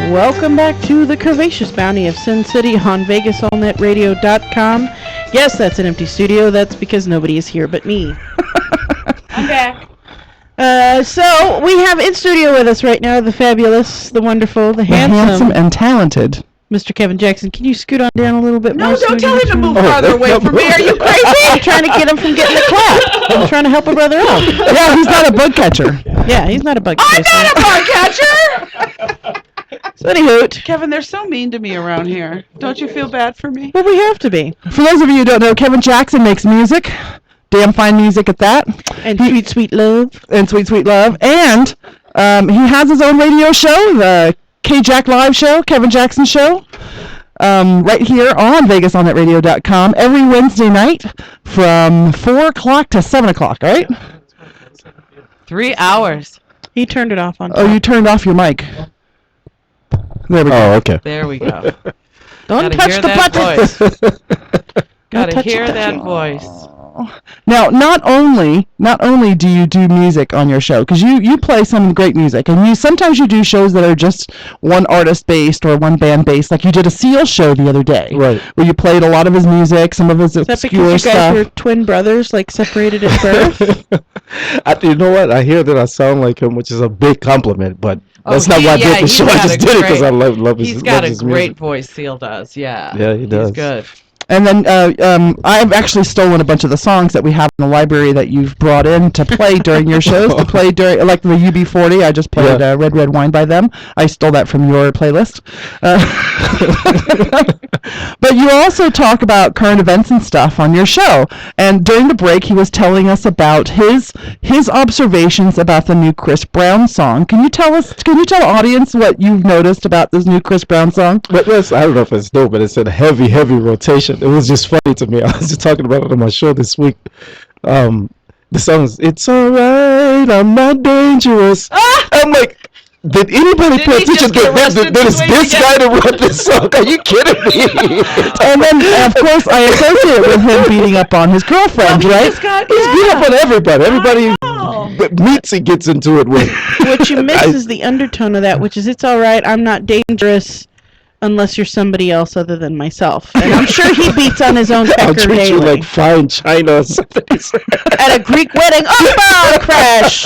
Welcome back to the Curvaceous Bounty of Sin City on VegasAllNetRadio.com. Yes, that's an empty studio. That's because nobody is here but me. I'm back. So, we have in studio with us right now the fabulous, the wonderful, the handsome and talented Mr. Kevin Jackson. Can you scoot on down a little bit more? No, don't tell him to move farther away from me. Are you crazy? I'm trying to get him from getting the clap. I'm trying to help a brother out. Yeah, he's not a bug catcher. Yeah, he's not a bug I'm chaser. not a bug catcher! So anywho, Kevin, they're so mean to me around here. Don't you feel bad for me? well, we have to be. For those of you who don't know, Kevin Jackson makes music. Damn fine music at that. And sweet, sweet love. And sweet, sweet love. And he has his own radio show, the K-Jack Live Show, Kevin Jackson Show, right here on VegasAllNetRadio.com every Wednesday night from 4 o'clock to 7 o'clock, right? 3 hours. He turned it off on Oh, you turned off your mic. There we go. Oh, okay. There we go. Don't Gotta touch hear the that button. voice. Gotta touch hear it. that voice. Now, not only do you do music on your show, because you play some great music, and sometimes you do shows that are just one artist based or one band based, like you did a Seal show the other day, Right. where you played a lot of his music, some of his Is that obscure because you guys stuff. were twin brothers, like separated at birth? You know what? I hear that I sound like him, which is a big compliment, but that's not why I did the he's show. I got just a did it because I great- love his He's got a his great music. voice, Seal does, yeah. Yeah, he does. He's good. And then I've actually stolen a bunch of the songs that we have in the library that you've brought in to play during your shows, to play during, like the UB40. I just played Red Red Wine by them. I stole that from your playlist. But you also talk about current events and stuff on your show. And during the break, he was telling us about his observations about the new Chris Brown song. Can you tell the audience what you've noticed about this new Chris Brown song? But that's, I don't know if it's new, but it's in heavy rotation. It was just funny to me. I was just talking about it on my show this week. The song's "It's Alright, I'm Not Dangerous." I'm like, did anybody Did pay he attention just get to that? arrested Did it's between this guy that wrote this song? Are you kidding me? And then, of course, I associate it with him beating up on his girlfriend, right? He's beat up on everybody. Everybody that meets he gets into it with. What you miss is the undertone of that, which is, it's all right, I'm not dangerous unless you're somebody else other than myself. And I'm sure he beats on his own I'll pecker treat you daily. like fine china or something. At a Greek wedding, crash!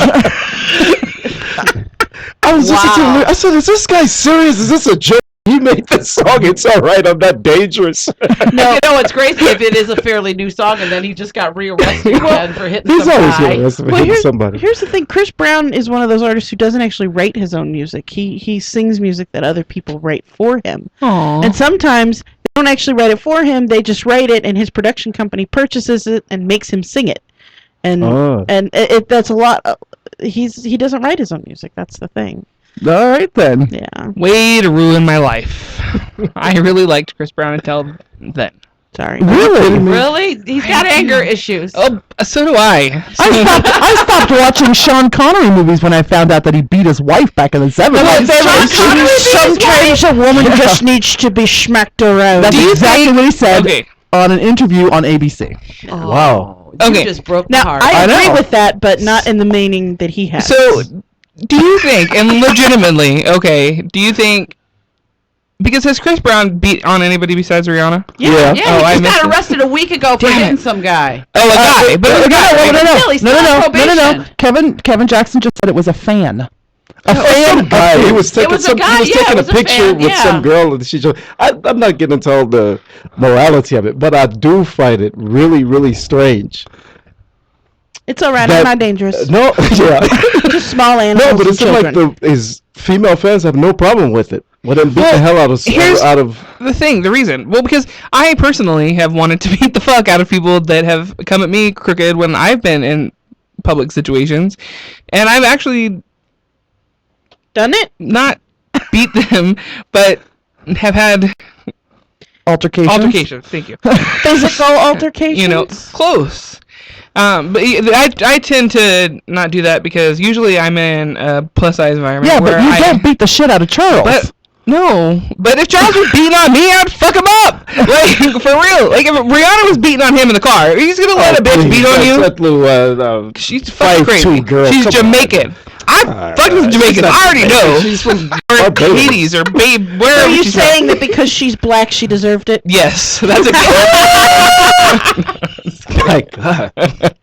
I was listening to him. I said, is this guy serious? Is this a joke? He made this song. It's all right. I'm not dangerous. No, you know what's crazy if it is a fairly new song and then he just got rearrested again for hitting He's some always guy. getting arrested for hitting somebody. Here's the thing. Chris Brown is one of those artists who doesn't actually write his own music. He sings music that other people write for him. Aww. And sometimes they don't actually write it for him. They just write it, and his production company purchases it and makes him sing it. And that's a lot. He doesn't write his own music. That's the thing. All right, then. Yeah. Way to ruin my life. I really liked Chris Brown until then. Sorry. Really? Really? He's got anger issues. Oh, so do I. I stopped watching Sean Connery movies when I found out that he beat his wife back in the 70s. Sometimes a woman just needs to be smacked around. That's exactly what he said Okay. on an interview on ABC. Oh, Wow. You Okay. just broke my Now, heart. I agree know. with that, but not in the meaning that he has. So, do you think, and legitimately, okay, do you think, because has Chris Brown beat on anybody besides Rihanna? Yeah. Yeah, Oh, I he just missed got it. arrested a week ago for Damn hitting it. some guy. Oh, a guy, but it was a guy. right? Still, he's still on No. probation. Kevin Jackson just said it was a fan. A Some fan? guy, he was taking was a guy, he was yeah, taking it a was a picture fan, with yeah. some girl, and I'm not getting into all the morality of it, but I do find it really, really strange. it's all right. that- I'm not dangerous. No, yeah, Just small animals no, but and it seems like children. his female fans have no problem with it. Well, then beat the hell out of The reason. Well, because I personally have wanted to beat the fuck out of people that have come at me crooked when I've been in public situations, and I've actually Done it? not beat them, but have had altercations. Thank you. Physical altercations? You know, close. But I tend to not do that because usually I'm in a plus size environment. Yeah, where but you don't beat the shit out of Charles. But no, but if Charles was beating on me, I'd fuck him up. Like for real. Like if Rihanna was beating on him in the car, he's gonna let a bitch beat on you. That little, She's fucking 5'2" crazy. girl. She's Come on. Jamaican. I fucked with Jamaicans. I already know. She's from Or Barbados. Hades or Babe. So Wherever are you she's saying that because she's black, she deserved it? Yes, that's a My God.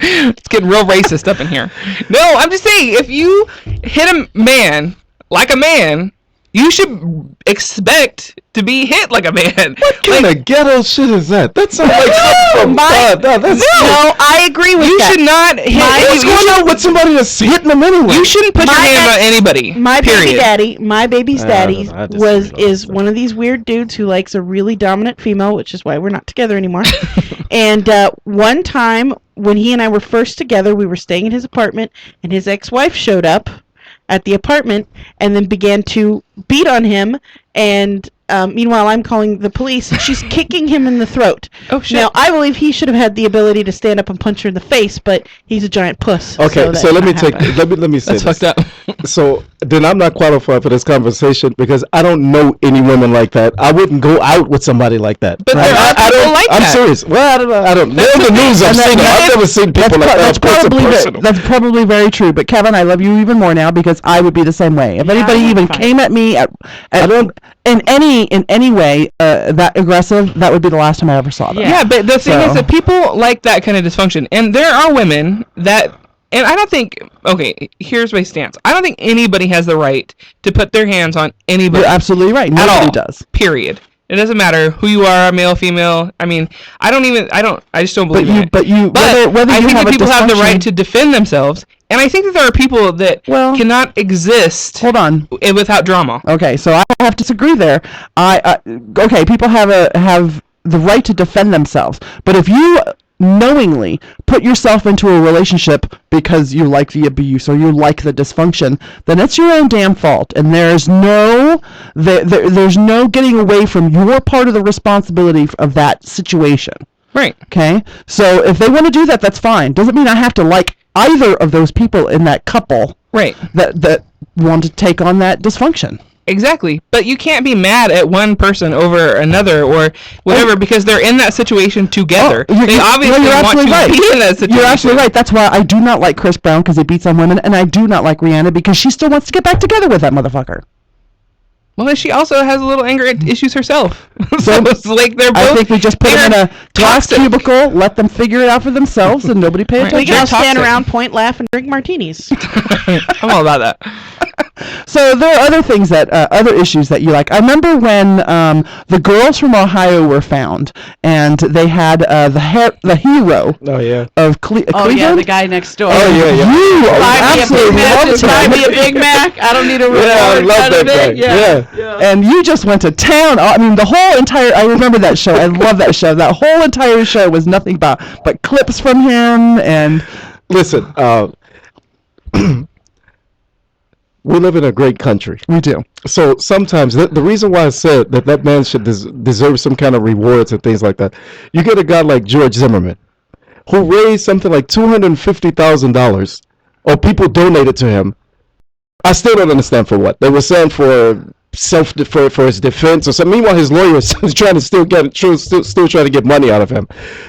It's getting real racist up in here. No, I'm just saying, if you hit a man like a man, you should expect to be hit like a man. What kind of ghetto shit is that? That sounds like something from God. No, I agree with You that. should not hit. What's going on with somebody that's hitting them anyway? You shouldn't put your hand on anybody. My baby's daddy I disagree is one of these weird dudes who likes a really dominant female, which is why we're not together anymore. And one time when he and I were first together, we were staying in his apartment, and his ex-wife showed up at the apartment and then began to beat on him, and meanwhile I'm calling the police, and she's kicking him in the throat. Oh shit. Now I believe he should have had the ability to stand up and punch her in the face, but he's a giant puss. Okay, so let me happen. say That's this. fucked up. So then I'm not qualified for this conversation because I don't know any women like that. I wouldn't go out with somebody like that. But there are people like I'm that. serious. Well, I don't know. In the news, I've seen it. I've never seen people like that. That's probably very true. But Kevin, I love you even more now because I would be the same way. If anybody even came at me in any way that aggressive, that would be the last time I ever saw them. Yeah, but the thing is that people like that kind of dysfunction, and there are women that, and I don't think. Okay, here's my stance. I don't think anybody has the right to put their hands on anybody. You're absolutely right. At Nobody all. does. Period. It doesn't matter who you are, male, female. I mean, I just don't believe in it. But whether I you think have that people have the dysfunction- right to defend themselves, and I think that there are people that cannot exist Hold on. without drama. Okay, so I have to disagree there. Okay, people have the right to defend themselves, but if you knowingly put yourself into a relationship because you like the abuse or you like the dysfunction, then it's your own damn fault, and there's no getting away from your part of the responsibility of that situation. Right. Okay, so if they want to do that, that's fine. Doesn't mean I have to like either of those people in that couple. Right. That want to take on that dysfunction. Exactly. But you can't be mad at one person over another or whatever because they're in that situation together. They obviously want to be in that situation. You're absolutely right. That's why I do not like Chris Brown because he beats on women, and I do not like Rihanna because she still wants to get back together with that motherfucker. Well, and she also has a little anger issues herself. So it's like they're both. I think we just put them in a glass cubicle, let them figure it out for themselves, and nobody pay attention. We can all stand around, point, laugh, and drink martinis. I'm all about that. So there are other things other issues that you like. I remember when the girls from Ohio were found, and they had the hero of Cleveland. Oh yeah, the guy next door. Oh yeah. You absolutely loved Buy him. me a Big Mac. I don't need a reward. I love kind that of guy. thing. Yeah. And you just went to town. I mean, the whole entire. I remember that show. I love that show. That whole entire show was nothing but clips from him and. Listen, we live in a great country. We do. So sometimes the reason why I said that man should deserve some kind of rewards and things like that, you get a guy like George Zimmerman, who raised something like $250,000, or people donated to him. I still don't understand for what. They were saying for his defense or something. Meanwhile, his lawyer is trying to still trying to get money out of him.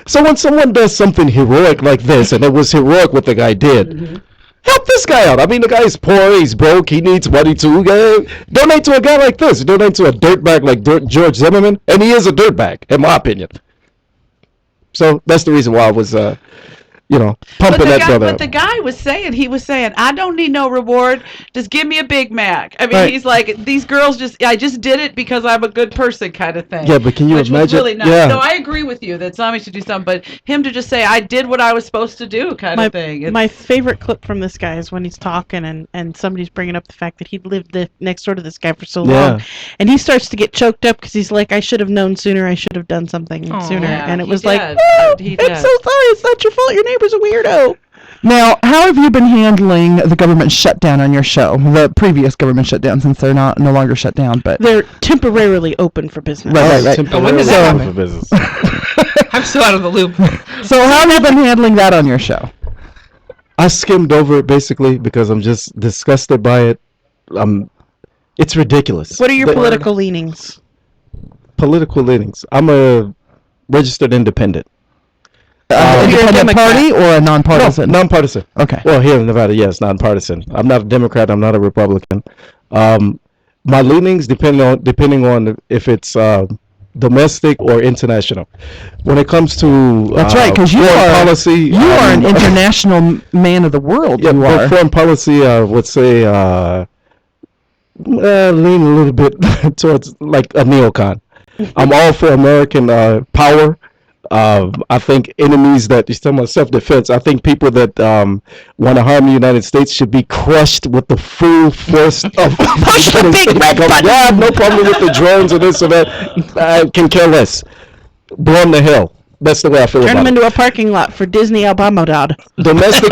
So when someone does something heroic like this, and it was heroic what the guy did. Help this guy out. I mean, the guy's poor, he's broke, he needs money too. Donate to a guy like this. Donate to a dirtbag like George Zimmerman, and he is a dirtbag, in my opinion. So that's the reason why I was, pumping that brother up. But the guy was saying, I don't need no reward. Just give me a Big Mac. I mean, he's like, these girls I just did it because I'm a good person kind of thing. Yeah, but can you imagine? Was really nice. Yeah. No, I agree with you that somebody should do something, but him to just say, I did what I was supposed to do kind of thing. My favorite clip from this guy is when he's talking and somebody's bringing up the fact that he'd lived next door to this guy for so long. And he starts to get choked up because he's like, I should have known sooner. I should have done something sooner. Yeah, and it was did. like, I'm so sorry. It's not your fault. Your neighbor's a weirdo. Now, how have you been handling the government shutdown on your show? The previous government shutdown, since they're no longer shut down, but they're temporarily open for business. Right. When does that happen? For business. I'm still out of the loop. So how have you been handling that on your show? I skimmed over it basically because I'm just disgusted by it. It's ridiculous. What are your political leanings? Political leanings. I'm a registered independent. independent party or a nonpartisan? No, nonpartisan. Okay. Well, here in Nevada, yes, nonpartisan. I'm not a Democrat. I'm not a Republican. My leanings depending on if it's domestic or international. When it comes to That's right, because you foreign are policy, you are an international man of the world. Yeah, you but are. foreign policy, I would say lean a little bit towards like a neocon. I'm all for American power. I think enemies that you're talking about self-defense. I think people that want to harm the United States should be crushed with the full force of Push the big red button. Yeah, I have no problem with the drones and this or that. I can care less. Blow them to hell. That's the way I feel Turn about them it. into a parking lot for Disney Obama. Domestic.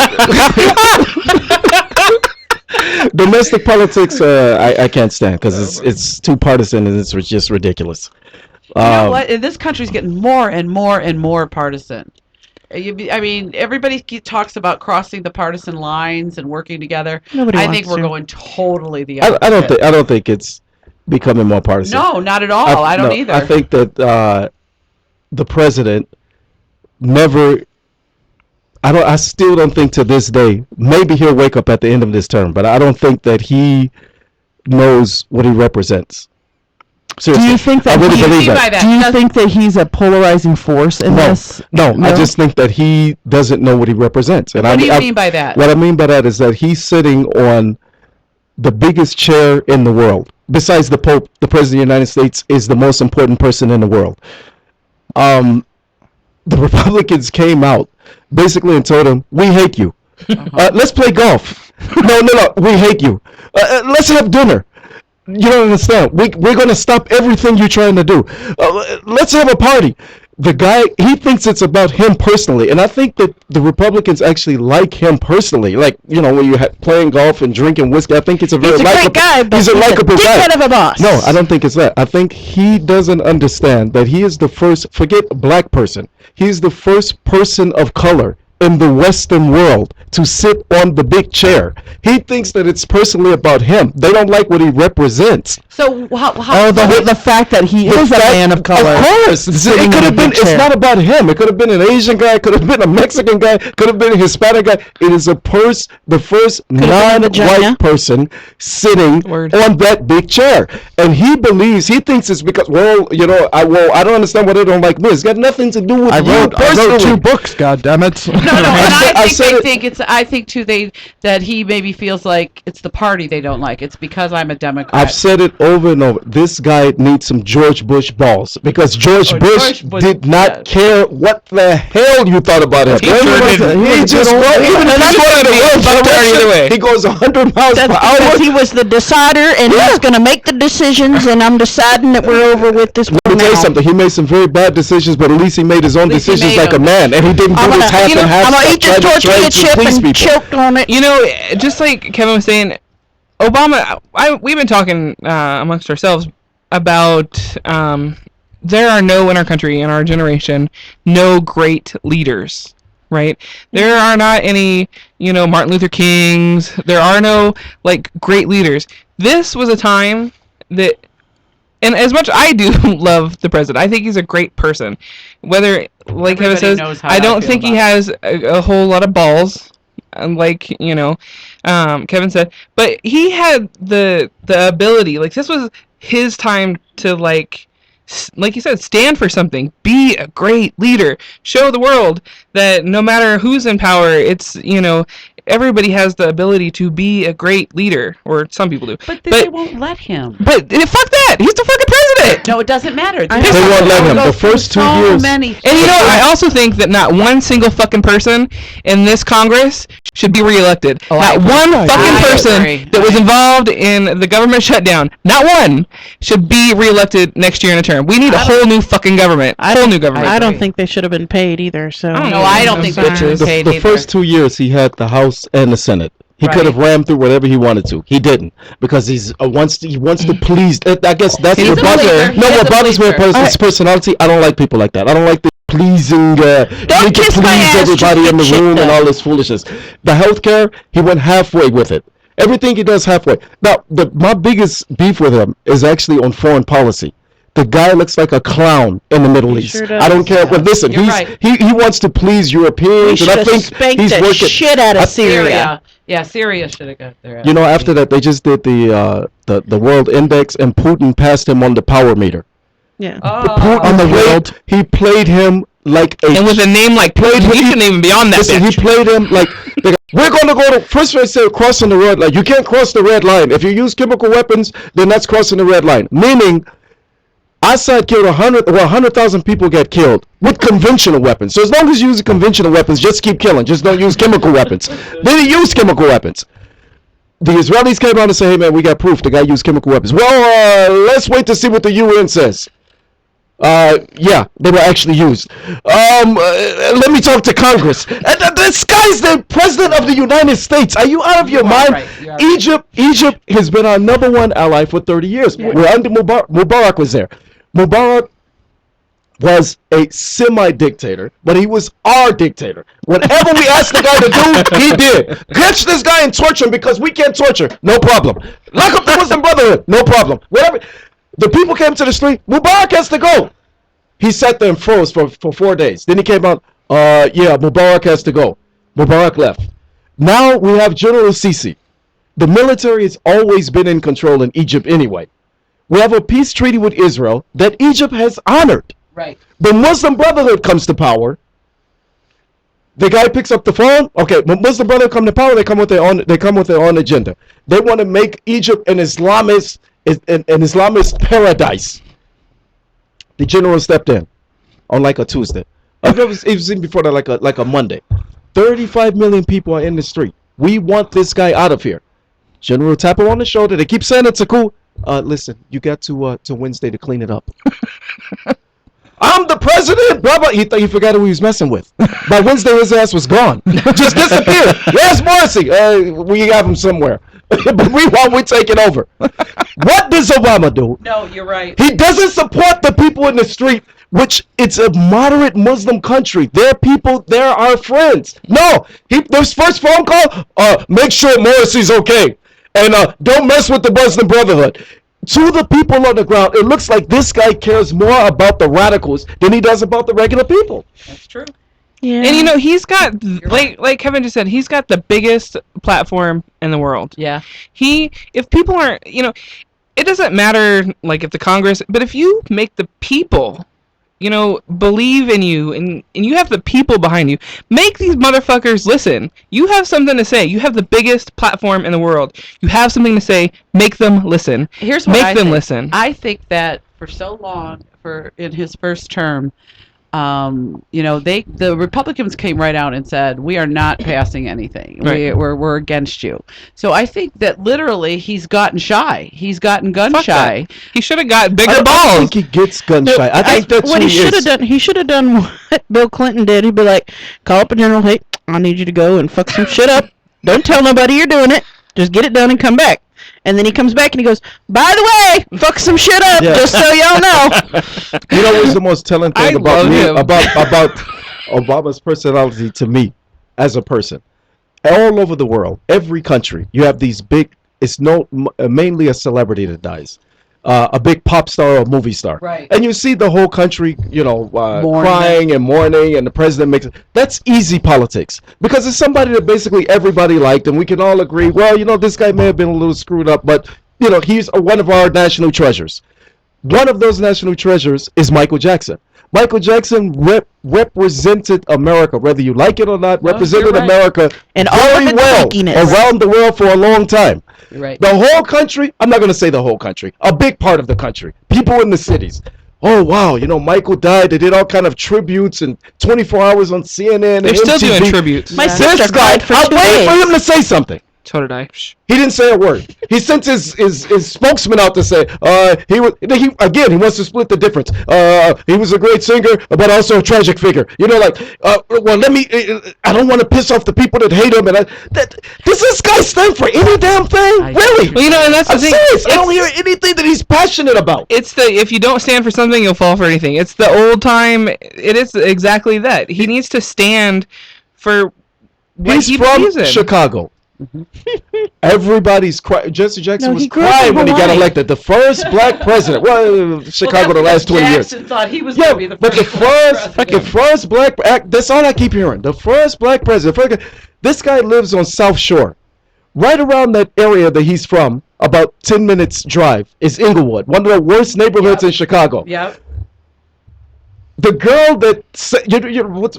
Domestic politics, I can't stand because it's too partisan and it's just ridiculous. You know what? This country's getting more and more and more partisan. I mean, everybody talks about crossing the partisan lines and working together. I think we're going totally the other. I don't think it's becoming more partisan. No, not at all. I don't either. I think that the president never. I still don't think to this day. Maybe he'll wake up at the end of this term, but I don't think that he knows what he represents. Seriously. Do you think that? I really believe that. Do you think that he's a polarizing force in this? No, I just think that he doesn't know what he represents. And what do you mean by that? What I mean by that is that he's sitting on the biggest chair in the world. Besides the Pope, the President of the United States is the most important person in the world. The Republicans came out basically and told him, "We hate you. Let's play golf. No, we hate you. Let's have dinner. You don't understand. We're going to stop everything you're trying to do. Let's have a party." The guy, he thinks it's about him personally, and I think that the Republicans actually like him personally. Like, you know, when you're playing golf and drinking whiskey, I think it's a very great guy, but he's a likable guy. Dickhead of a boss. No, I don't think it's that. I think he doesn't understand that he is the first, forget black person, he's the first person of color in the Western world to sit on the big chair. He thinks that it's personally about him. They don't like what he represents. So the fact that he is a man of color. Of course, it could have been. It's not about him. It could have been an Asian guy. It could have been a Mexican guy. Could have been a Hispanic guy. It is the first non-white person sitting on that big chair, and he thinks it's because I don't understand why they don't like me. It's got nothing to do with I you personally. wrote 2 books. God damn it. No, and I think too that he maybe feels like it's the party they don't like. It's because I'm a Democrat. I've said it over and over. This guy needs some George Bush balls because George Bush did not care what the hell you thought about him. He just he goes 100 miles per hour. Because he was the decider and he's going to make the decisions, and I'm deciding that we're over with this. Let me tell you something. He made some very bad decisions, but at least he made his own decisions like a man, and he didn't do this half and half. I'm going to eat this tortilla chip and choke on it. You know, just like Kevin was saying, Obama, we've been talking amongst ourselves about there are in our country, in our generation, no great leaders, right? There are not any, Martin Luther Kings. There are no, great leaders. This was a time that, and as much I do love the president, I think he's a great person. Whether, like Kevin says, I don't think he has a whole lot of balls, like, Kevin said, but he had the ability, this was his time to, like you said, stand for something, be a great leader, show the world that no matter who's in power, it's, everybody has the ability to be a great leader, or some people do. But they won't let him. But fuck that! He's the fucking president! No, it doesn't matter. They won't let him. The first 2 years. And I also think that not one single fucking person in this Congress should be reelected. Not one fucking person that was involved in the government shutdown, not one, should be reelected next year in a term. We need a whole new fucking government. A whole new government. I don't think they should have been paid either. So I don't think they should have been paid either. The first 2 years he had the House and the Senate. He could have rammed through whatever he wanted to. He didn't, because he wants to please. I guess that's what bothers me. No, what bothers me about his personality, I don't like people like that. I don't like the pleasing. Don't kiss my ass, everybody in the room and all this foolishness. The healthcare, he went halfway with it. Everything he does halfway. Now, my biggest beef with him is actually on foreign policy. The guy looks like a clown in the Middle East. Sure does. I don't care. But listen, he wants to please Europeans, and I think he's working. Shit out of Syria. Yeah, Syria should have got there. You know, after that, they just did the World Index, and Putin passed him on the power meter. Yeah. On the world, he played him like a. And with a name like Putin, he shouldn't even be on that. Listen, he played him like. We're going to go to first. They said crossing the red line. You can't cross the red line. If you use chemical weapons, then that's crossing the red line. Meaning, Assad killed 100,000 people get killed with conventional weapons. So as long as you use conventional weapons, just keep killing. Just don't use chemical weapons. They didn't use chemical weapons. The Israelis came out and said, "Hey man, we got proof the guy used chemical weapons." Well, let's wait to see what the UN says. Yeah, they were actually used. Let me talk to Congress. This guy's the president of the United States. Are you out of your mind? Right. Egypt has been our #1 ally for 30 years. Yeah. We're under Mubarak was there. Mubarak was a semi-dictator, but he was our dictator. Whatever we asked the guy to do, he did. Catch this guy and torture him because we can't torture. No problem. Lock up the Muslim Brotherhood. No problem. Whatever. The people came to the street. Mubarak has to go. He sat there and froze for 4 days. Then he came out. Yeah, Mubarak has to go. Mubarak left. Now we have General Sisi. The military has always been in control in Egypt anyway. We have a peace treaty with Israel that Egypt has honored. Right. The Muslim Brotherhood comes to power. The guy picks up the phone. Okay, when Muslim Brotherhood come to power, they come with their own agenda. They want to make Egypt an Islamist paradise. The general stepped in on like a Tuesday. It was even before that, like a Monday. 35 million people are in the street. We want this guy out of here. General tap him on the shoulder. They keep saying it's a coup. Listen, you got to Wednesday to clean it up. I'm the president, blah blah. He forgot who he was messing with. By Wednesday, his ass was gone. Just disappeared. Where's Morrissey? We have him somewhere. But we're taking over. What does Obama do? No, you're right. He doesn't support the people in the street, which it's a moderate Muslim country. They're people, they're our friends. No, this first phone call, make sure Morrissey's okay. And don't mess with the Muslim Brotherhood. To the people on the ground, it looks like this guy cares more about the radicals than he does about the regular people. That's true. Yeah. And you know, he's got, like Kevin just said, he's got the biggest platform in the world. Yeah. If people aren't, you know, it doesn't matter, like, if the Congress, but if you make the people, you know, believe in you, and you have the people behind you, make these motherfuckers listen. You have something to say. You have the biggest platform in the world. You have something to say. Make them listen. Here's what Make them listen. I think that for so long, in his first term, you know, the Republicans came right out and said, we are not passing anything. Right. We're against you. So I think that literally he's gotten shy. He's gotten gun shy. He should have got bigger I balls. think he gets gun shy. I think that's what who he should have done. He should have done what Bill Clinton did. He'd be like, call up a general. Hey, I need you to go and fuck some shit up. Don't tell nobody you're doing it. Just get it done and come back. And then he comes back and he goes, by the way, fuck some shit up, just so y'all know. You know what's the most telling thing about me, him. about Obama's personality to me as a person? All over the world, every country, you have these big, mainly a celebrity that dies. A big pop star or movie star. Right. And you see the whole country, you know, crying and mourning, and the president makes it. That's easy politics. Because it's somebody that basically everybody liked, and we can all agree, well, you know, this guy may have been a little screwed up, but, you know, he's one of our national treasures. One of those national treasures is Michael Jackson. Michael Jackson represented America, whether you like it or not, represented America and very well around the world for a long time. Right. The whole country, I'm not going to say the whole country, a big part of the country, people in the cities. Oh, wow, you know, Michael died. They did all kind of tributes and 24 hours on CNN. They're still doing tributes. My sister cried for 2 I waited for him to say something. So did I. He didn't say a word. He sent his spokesman out to say he wants to split the difference. He was a great singer, but also a tragic figure. You know, like well, let me. I don't want to piss off the people that hate him. And does this guy stand for any damn thing? Really? Well, you know, and that's the thing. Serious. I don't hear anything that he's passionate about. It's if you don't stand for something, you'll fall for anything. It's the old time. It is exactly that. He needs to stand for what He's he from believes in. Chicago. Everybody's crying. Jesse Jackson was grew up crying in when he got Hawaii. elected. The first black president. Well, Chicago the last 20 years. Jackson thought he was Yeah, going to be the but first the first black. That's all I keep hearing. The first black president. This guy lives on South Shore, right around that area that he's from. About 10 minutes drive is Inglewood, one of the worst neighborhoods in Chicago. Yep. The girl that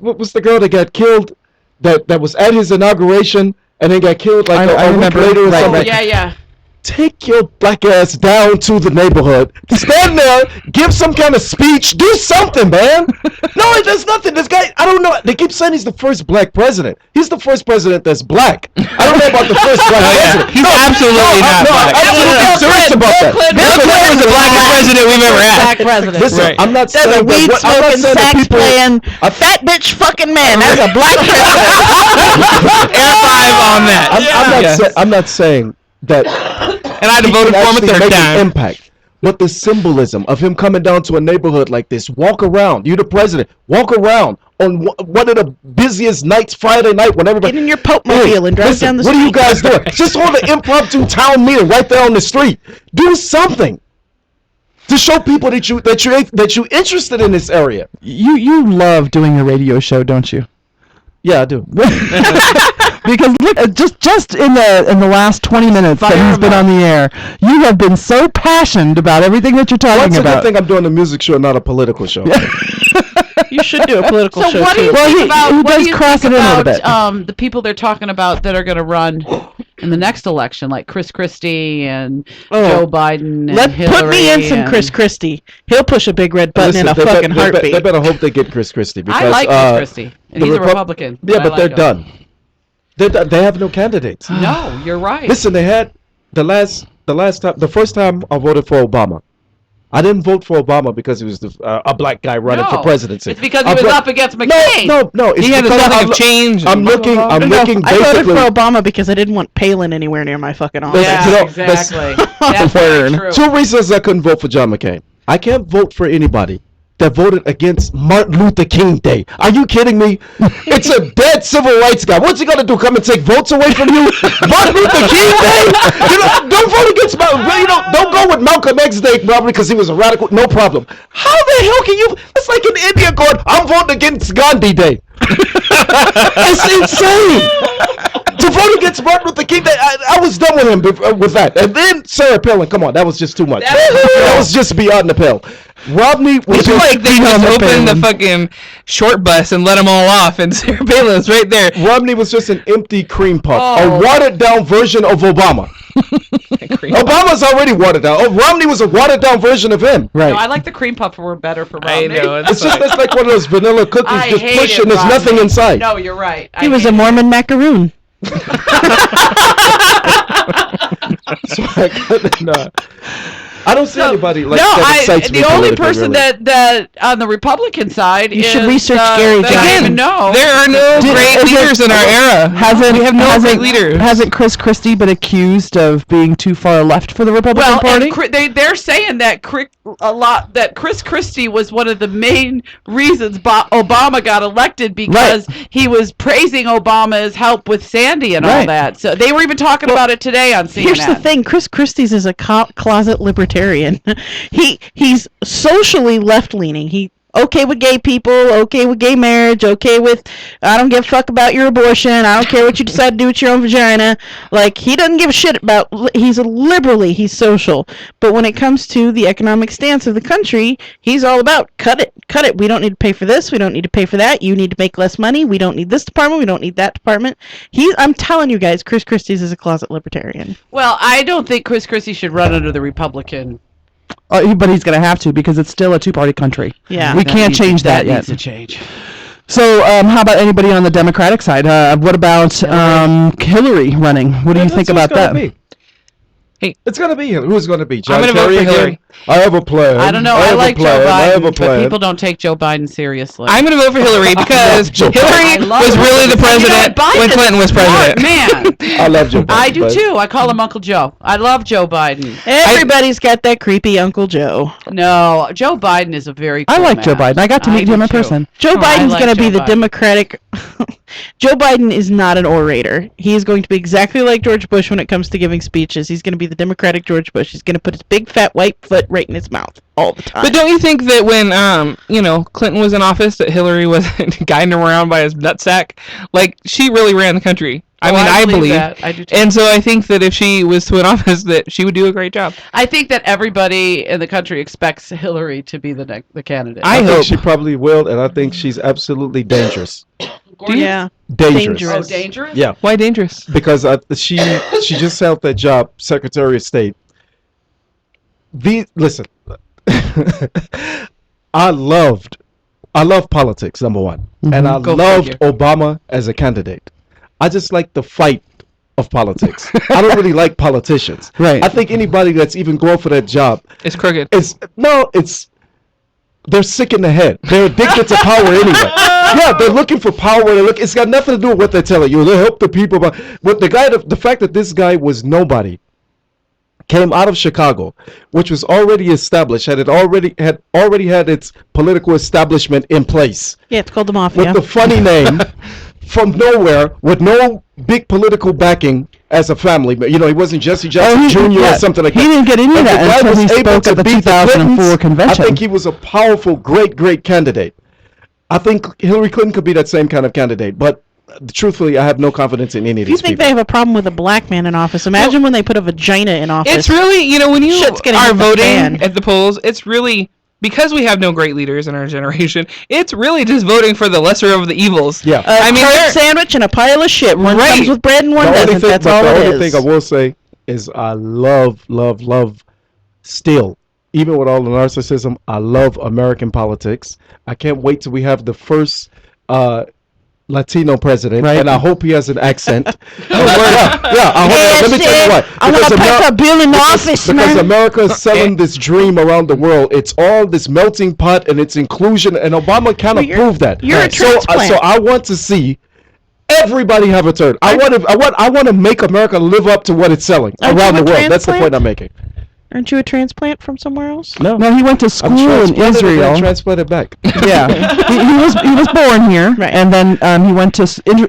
what was the girl that got killed? That was at his inauguration and then got killed like a week later or something. Yeah. Take your black ass down to the neighborhood. Stand there, give some kind of speech, do something, man. No, there's nothing. This guy, I don't know. They keep saying he's the first black president. He's the first president that's black. I don't know about the first black president. He's absolutely not black. I'm absolutely serious about that. Bill Clinton was the blackest president we've ever had. Black president. Listen, Right. I'm not There's saying a weed that. I'm not smoking, saying that sax people. playing, a fat bitch fucking man. That's a black president. Air 5 on that. I'm not saying that. And I had to vote for him a third time. Impact. But the symbolism of him coming down to a neighborhood like this, walk around, you're the president, walk around on one of the busiest nights, Friday night, when everybody... Get in your Pope mobile and drive down the street. What are you guys doing? doing? Just hold an impromptu town meeting right there on the street. Do something to show people that you're interested in this area. You love doing a radio show, don't you? Yeah, I do. Because look, just in the last 20 minutes that he's been on the air, you have been so passionate about everything that you're talking That's a about. good thing I'm doing a music show, not a political show. You should do a political show, what do you too. think about, he what does do you cross think it in a little about bit. the people they're talking about that are going to run in the next election, like Chris Christie and Joe Biden and Hillary? Put me in some Chris Christie. He'll push a big red button in a fucking heartbeat. They better hope they get Chris Christie. Because, I like Chris Christie, and he's a Republican. Yeah, but I they're like him. done. They have no candidates. No, you're right. Listen, they had the first time I voted for Obama. I didn't vote for Obama because he was a black guy running for presidency. It's because he was up against McCain. No. It's He had because something of change. I'm looking I voted basically. for Obama because I didn't want Palin anywhere near my fucking office. Yeah, exactly. That's very true. Two reasons I couldn't vote for John McCain. I can't vote for anybody that voted against Martin Luther King Day. Are you kidding me? It's a dead civil rights guy. What's he gonna do? Come and take votes away from you? Martin Luther King Day? Don't vote against don't go with Malcolm X Day probably because he was a radical. No problem. How the hell can you? It's like an Indian going, I'm voting against Gandhi Day. It's insane. To vote against Martin Luther King Day, I was done with him with that. And then Sarah Palin, come on, that was just too much. That was just beyond the pale. Romney was It's like they just opened the fucking short bus and let them all off, and Sarah Palin's right there. Romney was just an empty cream puff, a watered down version of Obama. Obama's already watered down. Romney was a watered down version of him. Right. No, I like the cream puff word better for Romney. I know. It's like one of those vanilla cookies I just hate pushing. it, There's Romney. nothing inside. No, you're right. He was a Mormon macaroon. So I don't see anybody like that excites me the only politically, person really. that on the Republican side You is, should research Gary that I Johnson. even know. There are no great leaders in our era. We have no great leaders. Hasn't Chris Christie been accused of being too far left for the Republican Party? They're saying that Chris Christie was one of the main reasons Obama got elected because he was praising Obama's help with Sandy and all that. So they were even talking about it today on CNN. Here's the thing: Chris Christie's is a closet libertarian. He's socially left-leaning. He okay with gay people, okay with gay marriage, okay with I don't give a fuck about your abortion. I don't care what you decide to do with your own vagina. Like he doesn't give a shit about. He's he's social. But when it comes to the economic stance of the country, he's all about cut it. We don't need to pay for this. We don't need to pay for that. You need to make less money. We don't need this department. We don't need that department. I'm telling you guys, Chris Christie's is a closet libertarian. Well, I don't think Chris Christie should run under the Republican. But he's going to have to because it's still a two-party country. Yeah. We can't change that yet. Needs to change. So, how about anybody on the Democratic side? What about Hillary running? What do you think about that? It's gonna be Hillary. Who's gonna be? John I'm gonna vote Kerry for again? Hillary. I have a plan. I don't know. I like Joe Biden, but people don't take Joe Biden seriously. I'm going to vote for Hillary because Joe Hillary Biden. I love was him. really the president Biden when is Clinton was smart president. man. I love Joe Biden. I do too. I call him Uncle Joe. I love Joe Biden. Everybody's got that creepy Uncle Joe. No, Joe Biden is a very cool I like man. Joe Biden. I got to meet do him in too. person. Joe Biden's like going to be Joe the Biden. Democratic. Joe Biden is not an orator. He is going to be exactly like George Bush when it comes to giving speeches. He's going to be the Democratic George Bush. He's going to put his big fat white foot right in his mouth all the time. But don't you think that when Clinton was in office, that Hillary was guiding him around by his nutsack? Like, she really ran the country. I believe that. I do too. And so I think that if she was to win office, that she would do a great job. I think that everybody in the country expects Hillary to be the candidate. I think hope. she probably will, and I think she's absolutely dangerous. Yeah. Dangerous. Oh, dangerous? Yeah, Why dangerous? because she just held that job, Secretary of State. Listen, I love politics, number one, and I Go loved figure. Obama as a candidate. I just like the fight of politics. I don't really like politicians. Right. I think anybody that's even going for that job It's crooked. they're sick in the head. They're addicted to power anyway. Yeah, they're looking for power. It's got nothing to do with what they're telling you. They help the people, but the fact that this guy was nobody, came out of Chicago, which was already established, had already had its political establishment in place. Yeah, it's called the Mafia. With the funny name, from nowhere, with no big political backing as a family. He wasn't Jesse Jackson Jr. or something like that. He didn't get any of And the that guy until he was able spoke to at the beat 2004 Clintons. convention. I think he was a powerful, great candidate. I think Hillary Clinton could be that same kind of candidate, but truthfully, I have no confidence in any of If you these think people. they have a problem with a black man in office, imagine when they put a vagina in office. It's really, when you Shit's gonna are hit the voting fan. at the polls, it's really, because we have no great leaders in our generation, it's really just voting for the lesser of the evils. Yeah. a they're- tart sandwich and a pile of shit. One Right. comes with bread and one doesn't. That's all the it only is. thing I will say is I love still, even with all the narcissism, I love American politics. I can't wait till we have the first Latino president, Right. and I hope he has an accent. I hope. Let me tell you why. I want to Because put a bill in office, because man. America is selling this dream around the world. It's all this melting pot and it's inclusion, and Obama kind of Well, proved that. you're a So transplant. I want to see everybody have a turn. I want to make America live up to what it's selling Aren't around you the a world. That's the transplant? point I'm making. Aren't you a transplant from somewhere else? No, No, he went to school in transplanted and then Israel. transplanted back. Yeah, he was born here, Right. and then he went to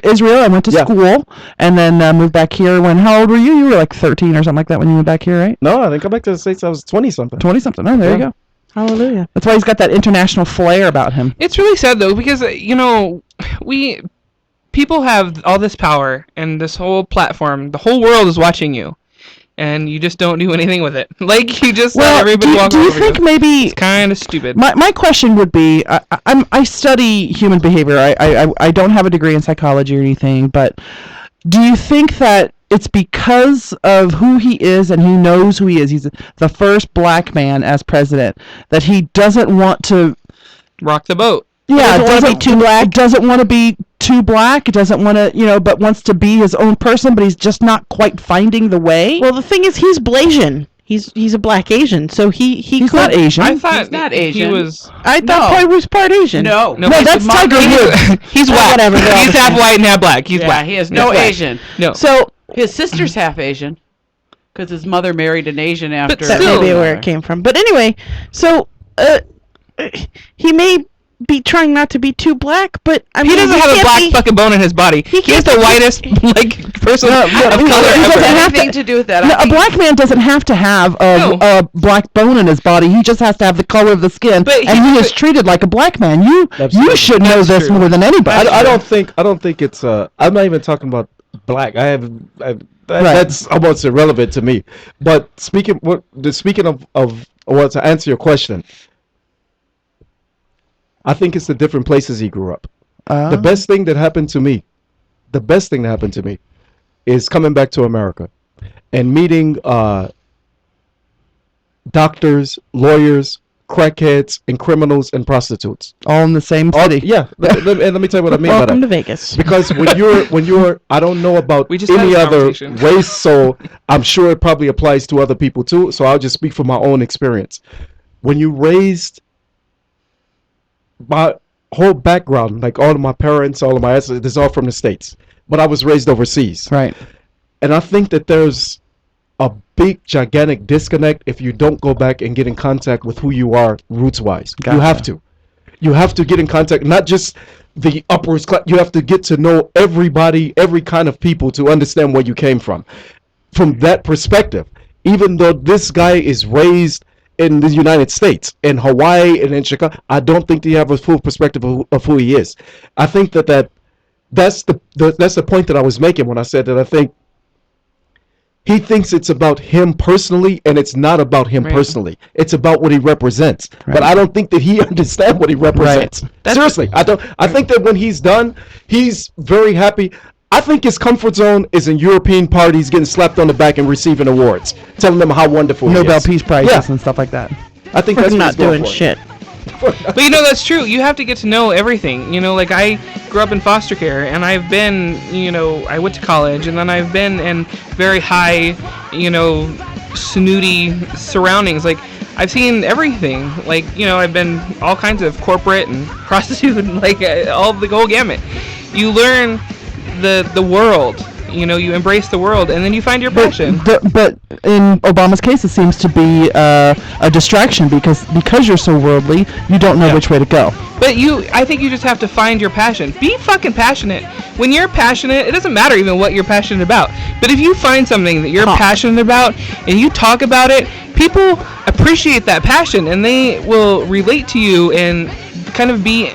Israel and went to Yeah. school, and then moved back here. How old were you? You were like 13 or something like that when you moved back here, right? No, I didn't come back to the States. I was 20 something. 20 something. Oh, there you Yeah. go. Hallelujah. That's why he's got that international flair about him. It's really sad though, because people have all this power and this whole platform. The whole world is watching you, and you just don't do anything with it. Like, you just let everybody walk do you over think you. maybe It's kind of stupid. my question would be, I study human behavior. I don't have a degree in psychology or anything, but do you think that it's because of who he is and he knows who he is? He's the first black man as president, that he doesn't want to. Rock the boat. Yeah, Doesn't wanna be too black? Doesn't want to be too black. Doesn't want to, but wants to be his own person. But he's just not quite finding the way. Well, the thing is, he's Blasian. He's a black Asian, so he's he's not Asian. I thought He's not he Asian. was. I thought he was part Asian. No. No, that's Tiger Woods. He's white. whatever, they're all He's the half same. white and half black. He's Yeah, black. he is no black. Asian. No. So His sister's half Asian, because his mother married an Asian after. that still- may be where it came from. But anyway, so he may be trying not to be too black, but I He mean, doesn't have a can't black be- fucking bone in his body. He He's can't the be- whitest person of he color doesn't ever. have Anything to do with that? No, I a think- black man doesn't have to have a black bone in his body. He just has to have the color of the skin, But and he is treated like a black man. You Absolutely. should know That's this true. more than anybody. I don't think it's. I'm not even talking about black. That's almost irrelevant to me. But speaking of to answer your question, I think it's the different places he grew up. The best thing that happened to me, is coming back to America and meeting doctors, lawyers, crackheads, and criminals and prostitutes. All in the same city. Yeah. Let me tell you what I mean by that. Welcome to Vegas. Because when you're, I don't know about We just any had other this conversation. race, so I'm sure it probably applies to other people too. So I'll just speak from my own experience. When you raised, my whole background, like all of my parents, all of my ancestors, is all from the States. But I was raised overseas. Right. And I think that there's a big, gigantic disconnect if you don't go back and get in contact with who you are roots-wise. Gotcha. You have to. You have to get in contact, not just the upwards class. You have to get to know everybody, every kind of people to understand where you came from. From that perspective, even though this guy is raised in the United States, in Hawaii and in Chicago, I don't think they have a full perspective of who he is. I think that's the point that I was making when I said that I think he thinks it's about him personally, and it's not about him personally. It's about what he represents. Right. But I don't think that he understands what he represents. Right. Seriously, I don't. I think that when he's done, he's very happy. I think his comfort zone is in European parties, getting slapped on the back and receiving awards, telling them how wonderful Nobel Peace Prizes and stuff like that. I think that's not doing shit. But you know, that's true. You have to get to know everything. You know, like I grew up in foster care, and I've been, you know, I went to college, and then I've been in very high, you know, snooty surroundings. Like, I've seen everything. Like, you know, I've been all kinds of corporate and prostitute, and like all the whole gamut. You learn the world. You know, you embrace the world, and then you find your passion. But in Obama's case, it seems to be a distraction because you're so worldly, you don't know which way to go. But I think you just have to find your passion. Be fucking passionate. When you're passionate, it doesn't matter even what you're passionate about. But if you find something that you're passionate about and you talk about it, people appreciate that passion, and they will relate to you and kind of be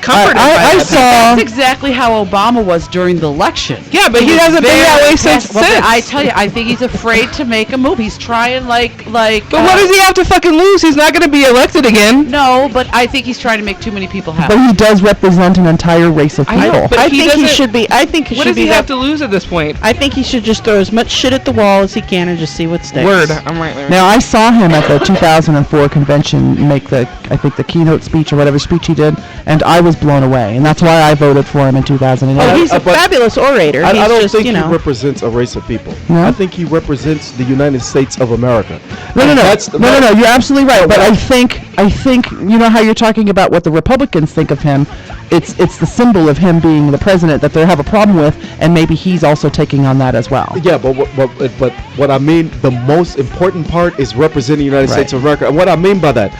comforted by I that. saw. That's exactly how Obama was during the election. Yeah, but he hasn't been that way since. Well, I tell you, I think he's afraid to make a move. He's trying like. But what does he have to fucking lose? He's not going to be elected again. No, but I think he's trying to make too many people happy. But he does represent an entire race of people. I know, but I think he should be. I think he what should does he be have to lose at this point? I think he should just throw as much shit at the wall as he can and just see what sticks. Word, I'm right there. Now, I saw him at the 2004 convention make the keynote speech or whatever speech he did, and I was blown away. And that's why I voted for him in 2008. Oh, he's a fabulous orator. I don't just, think he represents a race of people. No? I think he represents the United States of America. No. You're absolutely right. But I think you know how you're talking about what the Republicans think of him. It's the symbol of him being the president that they have a problem with, and maybe he's also taking on that as well. Yeah, but what I mean, the most important part is representing the United States of America. And what I mean by that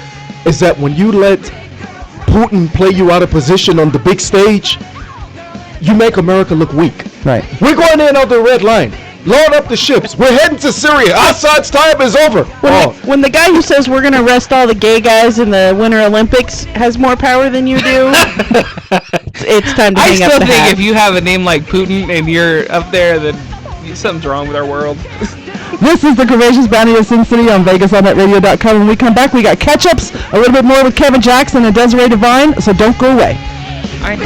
is that when you let Putin play you out of position on the big stage, you make America look weak. Right. We're going in on the red line. Load up the ships. We're heading to Syria. Assad's time is over. When the guy who says we're going to arrest all the gay guys in the Winter Olympics has more power than you do, it's time to I hang still up the think hat. if you have a name like Putin and you're up there, then something's wrong with our world. This is the Courageous Bounty of Sin City on VegasOnNetRadio.com. When we come back, we got catch-ups, a little bit more with Kevin Jackson and Desiree Divine, so don't go away. I